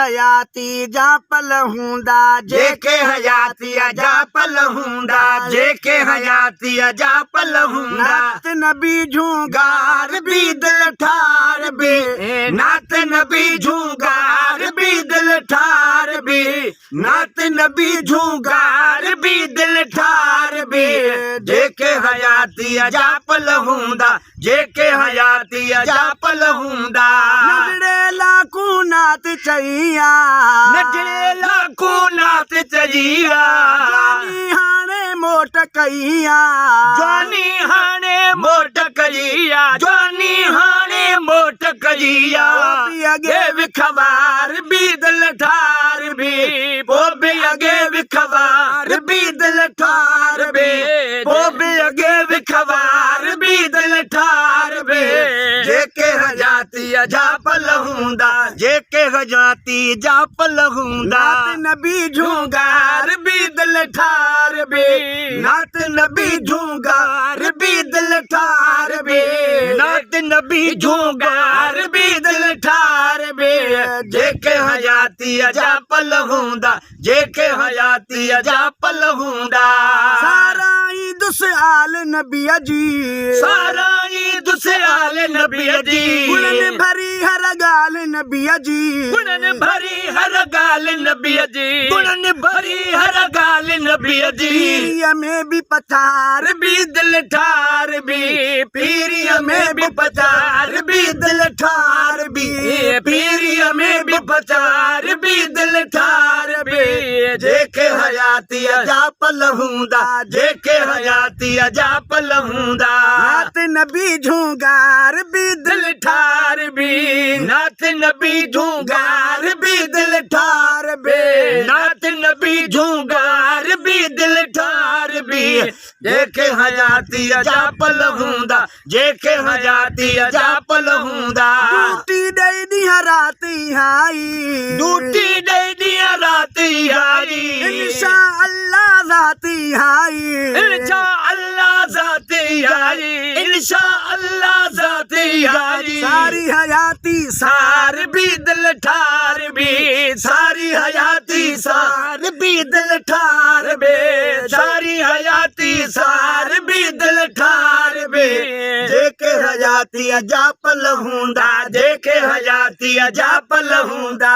हयाती जा पल हूंदा जेके हयाती जा पल हूंदा जेके हयाती जा पल हूंदा नात नबी झूंगा गार भी दिल ठार भी नात नबी झूंगार भी दिल ठार भी नात नबी झूंगार भी दिल ठार भी जेके हयाती जा पल हूंदा जेके हयाती जा पल हूंदा नजरे लाकू नात चईया नजरे लाकू नात चईया जानी हाणे मोट कईया जानी हाणे मोट कईया जानी हाणे मोट कईया अगे विखवार भी दिल ठार भी बोबे अगे विखवार भी दिल ठार भी बोबे अगे विखवार भी दिल ठार भी जेके हयाती जा पल हूंदा जेके हयाती जा पल हूंदा नात नबी झूंगार भी दिल ठार भी नात नबी झूंगार भी दिल ठार भी नात नबी झूंगार भी दिल ठार भी जेके हयाती जा पल हूंदा जेके हयाती जा पल हूंदा सारा ई दुसआल नबी जी सारा ई दुसआल नबी जी गुणन भरी हर गाल नबी जी गुणन भरी हर गाल नबी जी गुणन भरी हर गाल नबी जी पीरिय में भी पथार भी दिल ठार भी पीरिय में भी पचार भी दिल ठार भी पीरिय में भी पचार भी दिल ठार भी जेके हयाती जा पल हूंदा जेके हयाती जा पल हूंदा नात नबी झूंगार भी दिल ठार भी नात नबी झूंगार भी दिल ठार भी नात नबी झूंगार भी दिल ठार भी जेके हयाती जा पल हूंदा जेके हयाती जा पल हूंदा ड्यूटी दई दिया राती हाई ड्यूटी दई दिया राती आई इंशा अल्लाह जाती हाई इंशा अल्लाह जाती आई इंशा अल्लाह जाती आई सारी हयाती सार भी दिल ठार भी सारी हयाती सार भी दिल ठार बे सारी हयाती सार भी दिल ठार बे जेके हयाती जा पल हूंदा जेके हयाती जा पल हूंदा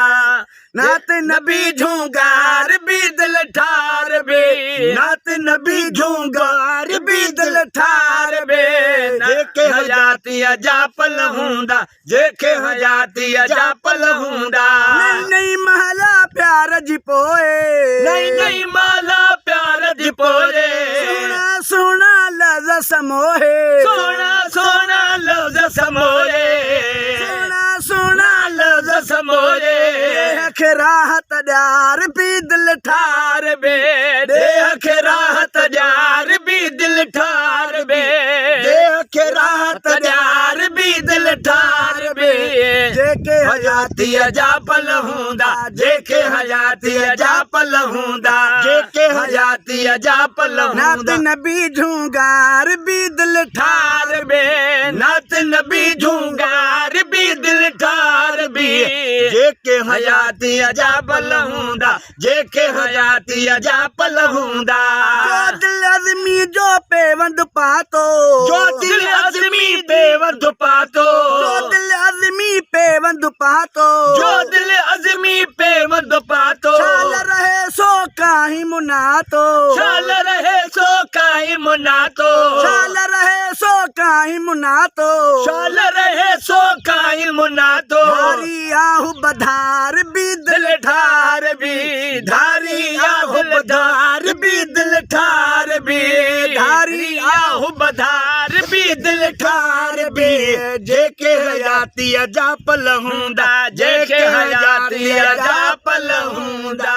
नात नबी झूंगार भी दिल ठार बे नात नबी झूंगार भी दिल ठार बे जेके हयाती जा पल हूंदा जेके हयाती जा पल हूंदा नहीं महला प्यार जी पोए नहीं माला प्यार जी पोए सोना सोना लज समोहे सोना सोना लज समोए सोना सोना लज समोए राहत ॾियार भी दिल ठार बे देह खे राहत ॾियार भी दिल ठार बे देह खे राहत ॾियार भी दिल ठार बे जेके हयाती जा पल हूंदा जेके हयाती जा पल हूंदा जेके हयाती जा पल नात हूंदा नबी झूंगार भी दिल ठार बे नात नबी झूंगार भी दिल ठार भी जेके हयाती जा पल हूंदा जेके हयाती जा पल हूंदा जो दिल अज़मी जो पेवंद पातो जो दिल अज़मी पेवंद पातो जो दिल अज़मी पेवंद पातो जो दिल अज़मी पेवंद पातो शाल रहे सो काहि मुनातो शाल रहे सो काहि मुनातो शाल रहे सो काहि मुनातो शाल रहे सो काहि मुनातो धारी आहु बधार भी दिल ठार भी धारी आहु बधार भी दिल ठार भी धारी आहु बधार भी दिल ठार भी जेके हयाती जा पल हूंदा जेके हयाती जा पल हूंदा।